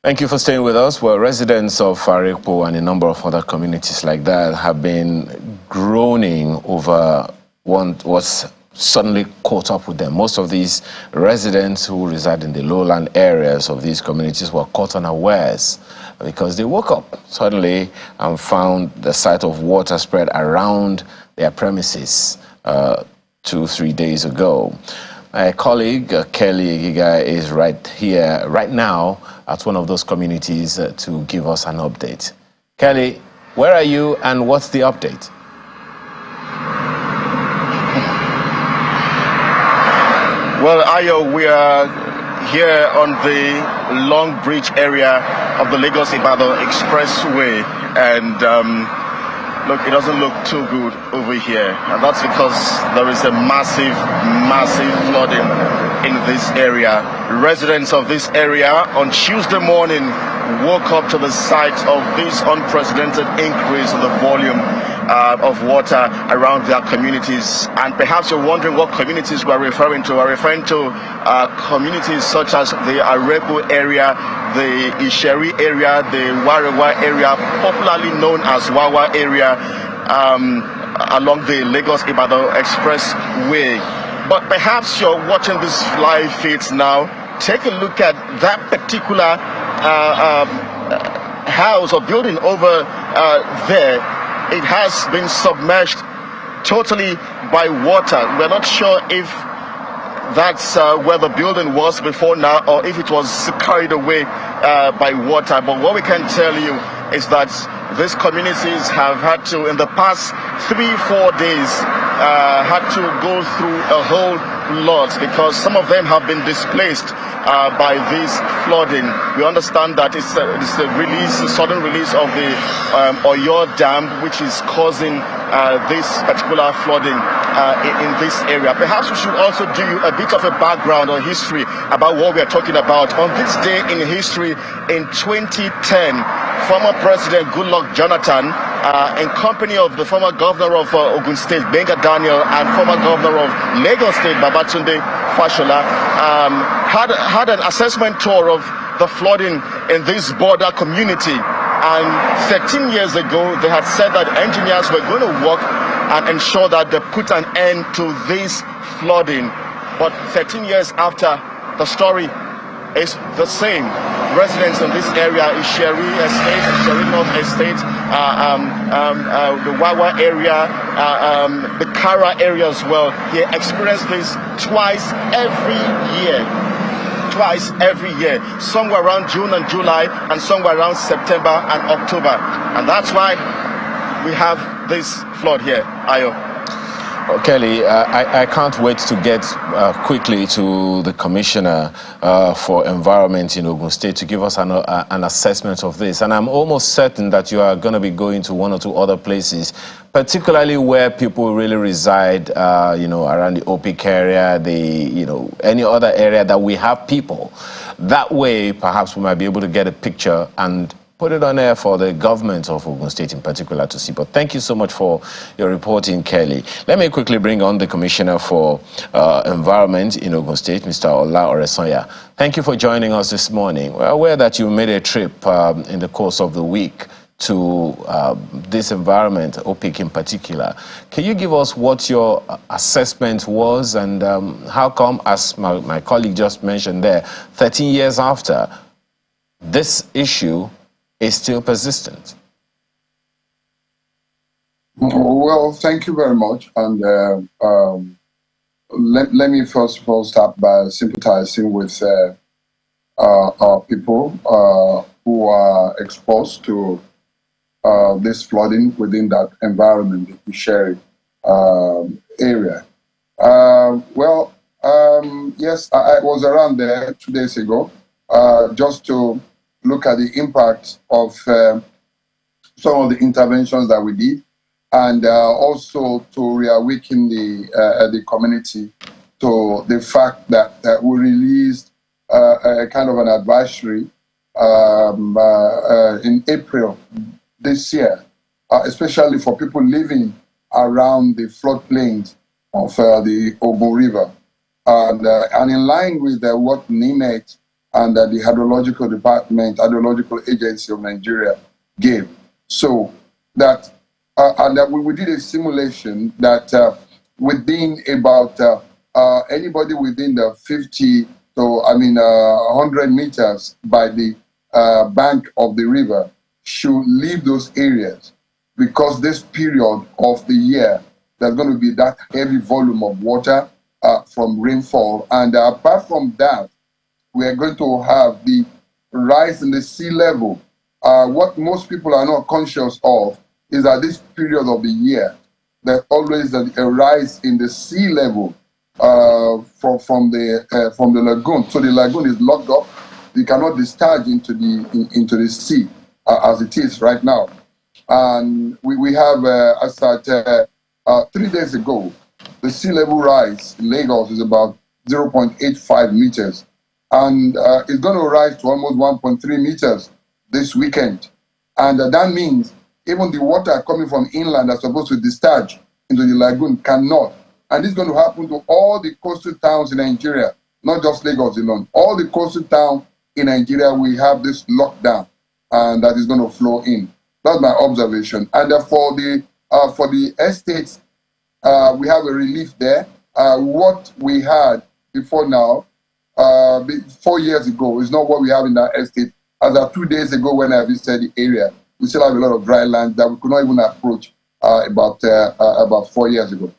Thank you for staying with us. Well, residents of Arepo and a number of other communities like that have been groaning over what's suddenly caught up with them. Most of these residents who reside in the lowland areas of these communities were caught unawares because they woke up suddenly and found the sight of water spread around their premises 2-3 days ago. My colleague, Kelly Giga, is right here, right now, at one of those communities to give us an update. Kelly, where are you and what's the update? Well, Ayo, we are here on the Long Bridge area of the Lagos-Ibadan Expressway, and look, it doesn't look too good over here, and that's because there is a massive flooding in this area. Residents of this area on Tuesday morning woke up to the sight of this unprecedented increase in the volume of water around their communities. And perhaps you're wondering what communities we're referring to. We're referring to communities such as the Arepo area, the Isheri area, the Warewa area, popularly known as Wawa area, along the Lagos-Ibadan Expressway. But perhaps you're watching this live feeds now. Take a look at that particular house or building over there. It has been submerged totally by water. We're not sure if that's where the building was before now, or if it was carried away by water. But what we can tell you is that these communities have had to, in the past 3-4 days, had to go through a whole lot because some of them have been displaced by this flooding. We understand that it's a sudden release of the Oyo Dam, which is causing this particular flooding in this area. Perhaps we should also do a bit of a background or history about what we are talking about. On this day in history, in 2010, former President Goodluck Jonathan, in company of the former governor of Ogun State, Benga Daniel, and former governor of Lagos State, Babatunde Fashola, had an assessment tour of the flooding in this border community. And 13 years ago, they had said that engineers were going to work and ensure that they put an end to this flooding. But 13 years after, the story is the same. Residents in this area, Isheri Estate, Isheri North Estate, the Wawa area, the Kara area as well, they experience this twice every year. Somewhere around June and July, and somewhere around September and October. And that's why we have this flood here, Ayo. Kelly, I can't wait to get quickly to the Commissioner for Environment in Ogun State to give us an assessment of this. And I'm almost certain that you are going to be going to one or two other places, particularly where people really reside, around the OPIC area, any other area that we have people. That way, perhaps we might be able to get a picture and put it on air for the government of Ogun State in particular to see. But thank you so much for your reporting, Kelly. Let me quickly bring on the Commissioner for Environment in Ogun State, Mr. Ola Oresanya. Thank you for joining us this morning. We're aware that you made a trip in the course of the week to this environment, OPIC in particular. Can you give us what your assessment was and how come, as my colleague just mentioned there, 13 years after, this issue is still persistent? Well, thank you very much. And let me first of all start by sympathizing with our people who are exposed to this flooding within that environment, the Isheri area. Yes, I was around there 2 days ago just to look at the impact of some of the interventions that we did, and also to reawaken the community to the fact that we released a kind of an advisory in April this year, especially for people living around the floodplains of the Ogun River. And in line with what NIMET and that the Hydrological Department, Hydrological Agency of Nigeria gave. So that, and that we did a simulation that within about anybody within the 50 to 100 meters by the bank of the river should leave those areas, because this period of the year there's going to be that heavy volume of water from rainfall. And apart from that, we are going to have the rise in the sea level. What most people are not conscious of is that this period of the year, there's always a rise in the sea level from the lagoon. So the lagoon is locked up. You cannot discharge into the sea as it is right now. And we have, as at 3 days ago, the sea level rise in Lagos is about 0.85 meters. And it's going to rise to almost 1.3 meters this weekend. And that means even the water coming from inland that's supposed to discharge into the lagoon cannot. And this is going to happen to all the coastal towns in Nigeria, not just Lagos alone. All the coastal towns in Nigeria, we have this lockdown, and that is going to flow in. That's my observation. And for the estates, we have a relief there. What we had before now, 4 years ago, is not what we have in that estate. As of 2 days ago, when I visited the area, we still have a lot of dry land that we could not even approach about 4 years ago.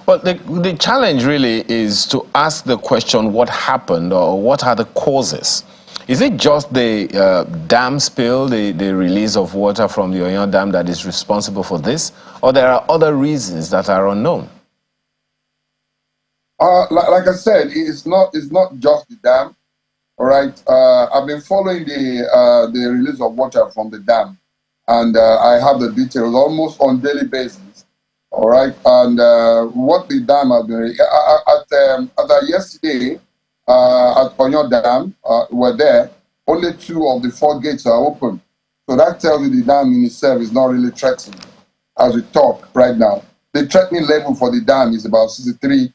Well, the challenge really is to ask the question, what happened, or what are the causes? Is it just the dam spill, the release of water from the Ogun Dam that is responsible for this, or there are other reasons that are unknown? Like I said, it's not just the dam. All right, I've been following the release of water from the dam, and I have the details almost on daily basis. All right, and what the dam has been at yesterday at Ogun Dam were there. Only 2 of the 4 gates are open, so that tells you the dam in itself is not really threatening as we talk right now. The threatening level for the dam is about 63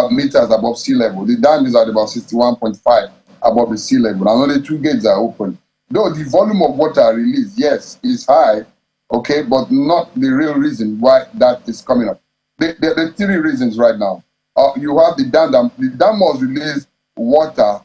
meters above sea level. The dam is at about 61.5 above the sea level, and only 2 gates are open. Though the volume of water released, yes, is high, okay, but not the real reason why that is coming up. There are 3 reasons right now. You have the dam. The dam must release water.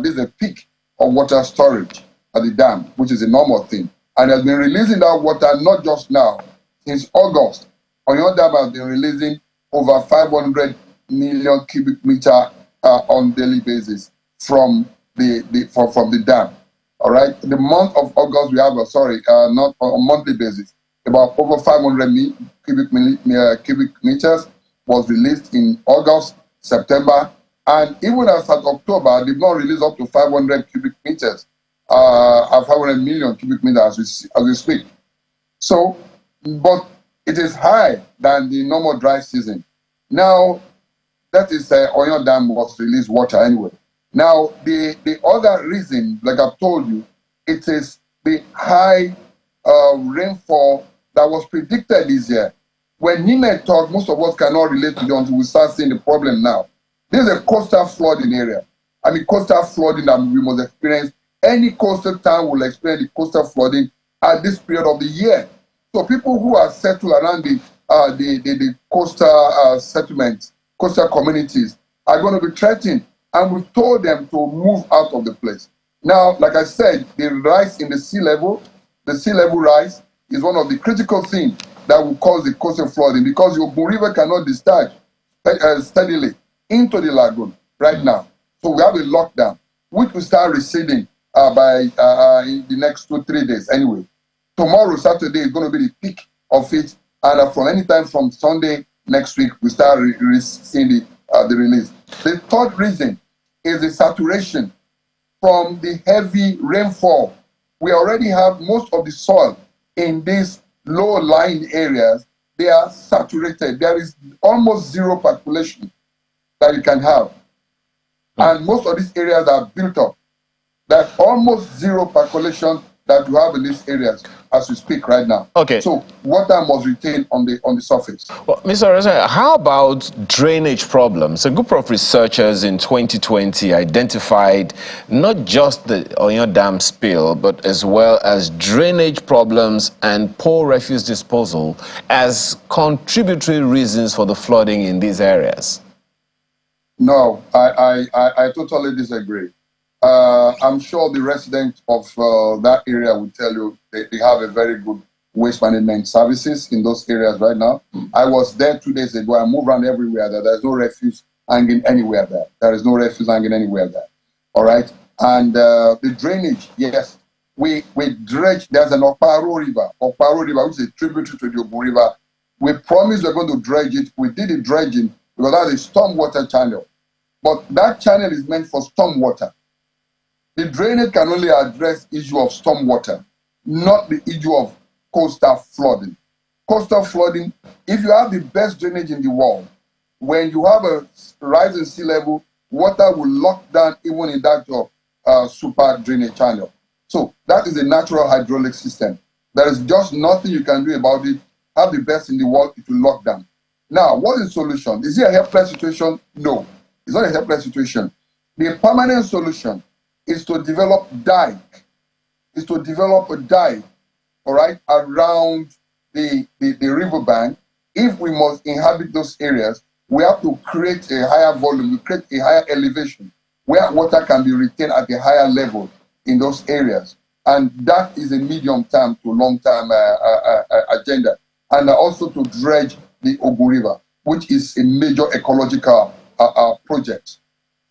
There's a peak of water storage at the dam, which is a normal thing. And has been releasing that water not just now, since August. Ogun Dam has been releasing over 500 million cubic meter on daily basis from the dam. All right. The month of August, we have not on a monthly basis, about over 500 cubic meters was released in August, September, and even as at October, they've not released up to 500 cubic meters, 500 million cubic meters as we speak. So, but it is higher than the normal dry season. Now, that is Ogun Dam was released water anyway. Now, the other reason, like I've told you, it is the high rainfall that was predicted this year. When Nime talked, most of us cannot relate to it until we start seeing the problem now. This is a coastal flooding area. I mean, coastal flooding that we must experience. Any coastal town will experience the coastal flooding at this period of the year. So people who are settled around the coastal settlements, coastal communities, are going to be threatened. And we've told them to move out of the place. Now, like I said, the rise in the sea level rise is one of the critical things that will cause the coastal flooding, because the Ogun River cannot discharge steadily into the lagoon right now. So we have a lockdown, which will start receding by in the next 2-3 days anyway. Tomorrow, Saturday, is going to be the peak of it, and from any time from Sunday next week, we start seeing the release. The third reason is the saturation from the heavy rainfall. We already have most of the soil in these low-lying areas. They are saturated. There is almost zero population that you can have. And most of these areas are built up. There's almost zero population that you have in these areas as we speak right now. Okay. So water must retain on the surface. Well, Mr. Reza, how about drainage problems? A group of researchers in 2020 identified not just the Ogun Dam spill, but as well as drainage problems and poor refuse disposal as contributory reasons for the flooding in these areas. No, I totally disagree. I'm sure the residents of that area will tell you they have a very good waste management services in those areas right now. I was there 2 days ago. I move around everywhere there. There's no refuse hanging anywhere there. There is no refuse hanging anywhere there. All right. And the drainage, yes, we dredge. There's an Oparo River, which is a tributary to the Ogun River. We promised we're going to dredge it. We did the dredging because that's a storm water channel. But that channel is meant for storm water. The drainage can only address issue of storm water, not the issue of coastal flooding. Coastal flooding, if you have the best drainage in the world, when you have a rise in sea level, water will lock down even in that super drainage channel. So that is a natural hydraulic system. There is just nothing you can do about it. Have the best in the world, it will lock down. Now, what is the solution? Is it a helpless situation? No, it's not a helpless situation. The permanent solution is to develop dike, a dike, all right, around the riverbank. If we must inhabit those areas, we have to create a higher volume, we create a higher elevation where water can be retained at a higher level in those areas. And that is a medium-term to long-term agenda. And also to dredge the Ogun River, which is a major ecological project.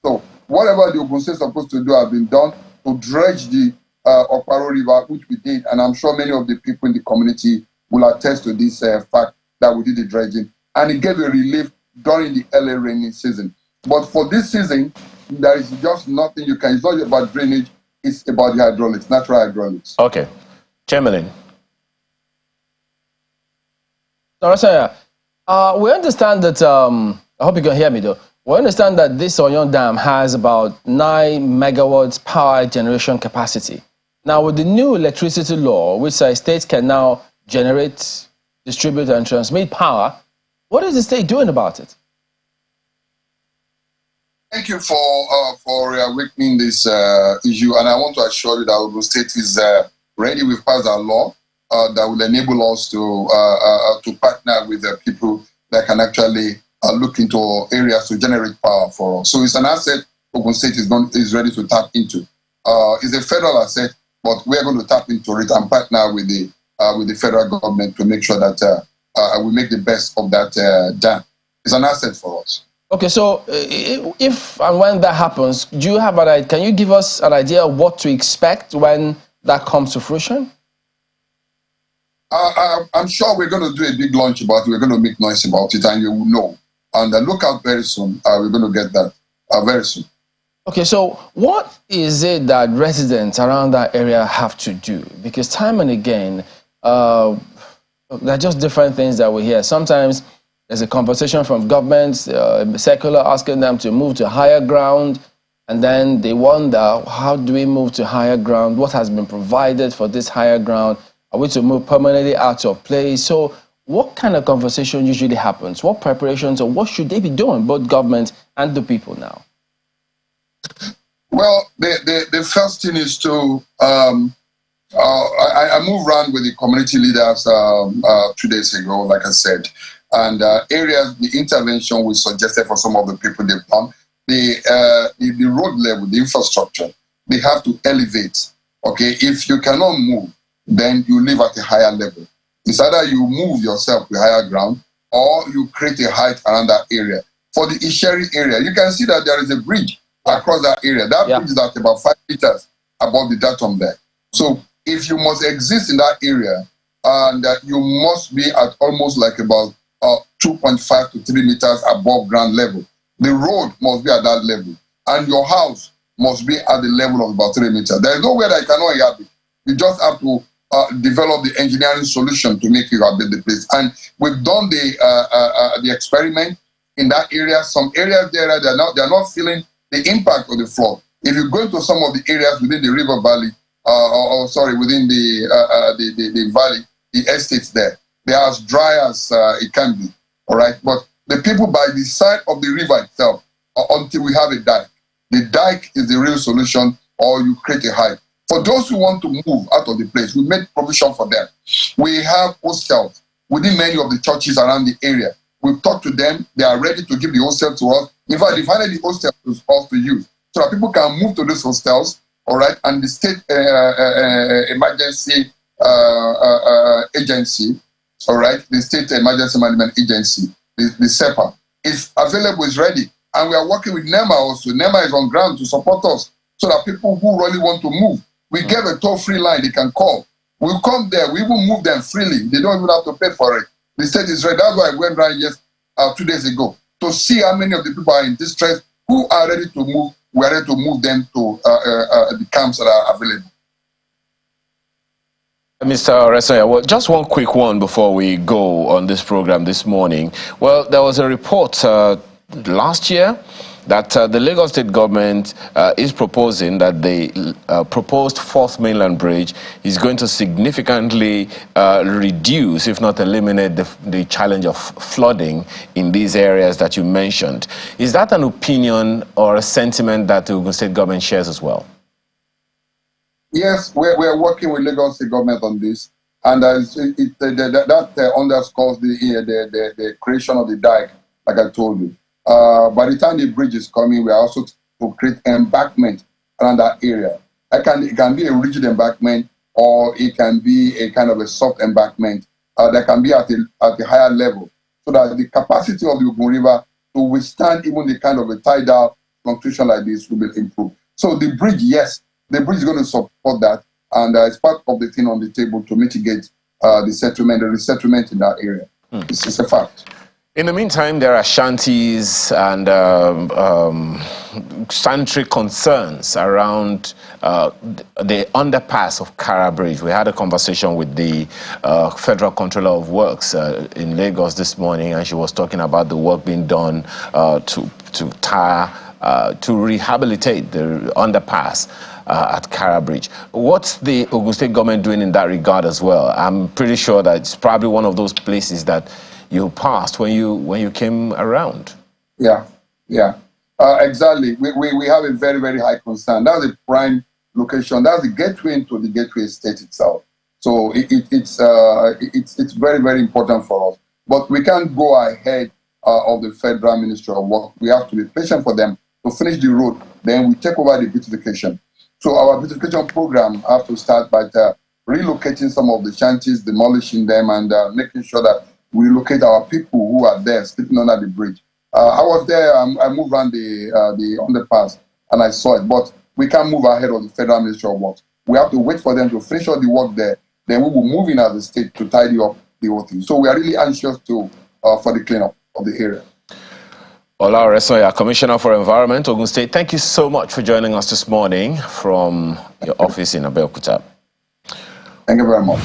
So whatever the Ogun State is supposed to do has been done to dredge the Oparo River, which we did, and I'm sure many of the people in the community will attest to this fact that we did the dredging, and it gave a relief during the early rainy season. But for this season, there is just nothing you can. It's not about drainage; it's about the hydraulics, natural hydraulics. Okay, Chamberlain. We understand that. I hope you can hear me though. We understand that this Ogun Dam has about 9 megawatts power generation capacity. Now, with the new electricity law, which says states can now generate, distribute, and transmit power, what is the state doing about it? Thank you for awakening this issue, and I want to assure you that Ogun State is ready. We've passed our law that will enable us to partner with the people that can actually look into areas to generate power for us. So it's an asset Ogun State is ready to tap into. It's a federal asset, but we're going to tap into it and partner with the federal government to make sure that we make the best of that dam. It's an asset for us. Okay, so if and when that happens, do you have an idea? Can you give us an idea of what to expect when that comes to fruition? I'm sure we're going to do a big launch about it. We're going to make noise about it, and you will know. And look out very soon. We're going to get that very soon. Okay, so what is it that residents around that area have to do? Because time and again, there are just different things that we hear. Sometimes there's a compensation from governments, secular asking them to move to higher ground, and then they wonder, how do we move to higher ground? What has been provided for this higher ground? Are we to move permanently out of place? So what kind of conversation usually happens? What preparations or what should they be doing, both government and the people now? Well, the first thing is to, I moved around with the community leaders 2 days ago, like I said, and areas, the intervention we suggested for some of the people they've done, the road level, the infrastructure, they have to elevate, okay? If you cannot move, then you live at a higher level. It's either you move yourself to higher ground or you create a height around that area. For the Isheri area, you can see that there is a bridge across that area. That bridge is at about 5 meters above the datum there. So if you must exist in that area, and you must be at almost like about 2.5 to 3 meters above ground level. The road must be at that level, and your house must be at the level of about 3 meters. There is no way that you cannot inhabit. You just have to develop the engineering solution to make you inhabit the place. And we've done the experiment in that area. Some areas there they are not feeling the impact of the flood. If you go into some of the areas within the river valley, within the valley, the estates there. They are as dry as it can be, all right? But the people by the side of the river itself, until we have a dike. The dike is the real solution, or you create a hike. For those who want to move out of the place, we made provision for them. We have hostels within many of the churches around the area. We've talked to them. They are ready to give the hostel to us. In fact, they finally the hostel to us to use, so that people can move to those hostels, all right? And the state emergency agency, all right, the State Emergency Management Agency, the SEPA, is available, is ready. And we are working with NEMA also. NEMA is on ground to support us so that people who really want to move, we give a toll-free line they can call. We'll come there. We will move them freely. They don't even have to pay for it. The state is ready. That's why I went right 2 days ago to see how many of the people are in distress who are ready to move. We are ready to move them to the camps that are available. Mr. Resanya, well, just one quick one before we go on this program this morning. Well, there was a report last year that the Lagos State government is proposing that the proposed fourth mainland bridge is going to significantly reduce, if not eliminate, the challenge of flooding in these areas that you mentioned. Is that an opinion or a sentiment that the Ogun State government shares as well? Yes, we're working with Lagos State government on this, and that underscores the creation of the dike, like I told you. By the time the bridge is coming, we are also to create embankment around that area. It can be a rigid embankment, or it can be a kind of a soft embankment that can be at a higher level, so that the capacity of the Ogun River to withstand even the kind of a tidal fluctuation like this will be improved. So the bridge, yes, the bridge is going to support that, and it's part of the thing on the table to mitigate the resettlement in that area. It's a fact. In the meantime, there are shanties and sanitary concerns around the underpass of Comm'r Bridge. We had a conversation with the Federal Controller of Works in Lagos this morning, and she was talking about the work being done to rehabilitate the underpass at Comm'r Bridge. What's the Ogun State government doing in that regard as well? I'm pretty sure that it's probably one of those places that you passed when you came around. Yeah. Exactly. We have a very, very high concern. That's a prime location. That's the gateway into the gateway state itself. So it's very, very important for us. But we can't go ahead of the Federal Ministry of Work. We have to be patient for them to finish the road. Then we take over the beautification. So our beautification program has to start by relocating some of the shanties, demolishing them, and making sure that we locate our people who are there sleeping under the bridge. I was there. I moved around the underpass and I saw it. But we can't move ahead of the Federal Ministry of Works. We have to wait for them to finish all the work there. Then we will move in as a state to tidy up the whole thing. So we are really anxious for the cleanup of the area. Ola Resanya, Commissioner for Environment, Ogun State, thank you so much for joining us this morning from your office in Abeokuta. Thank you very much.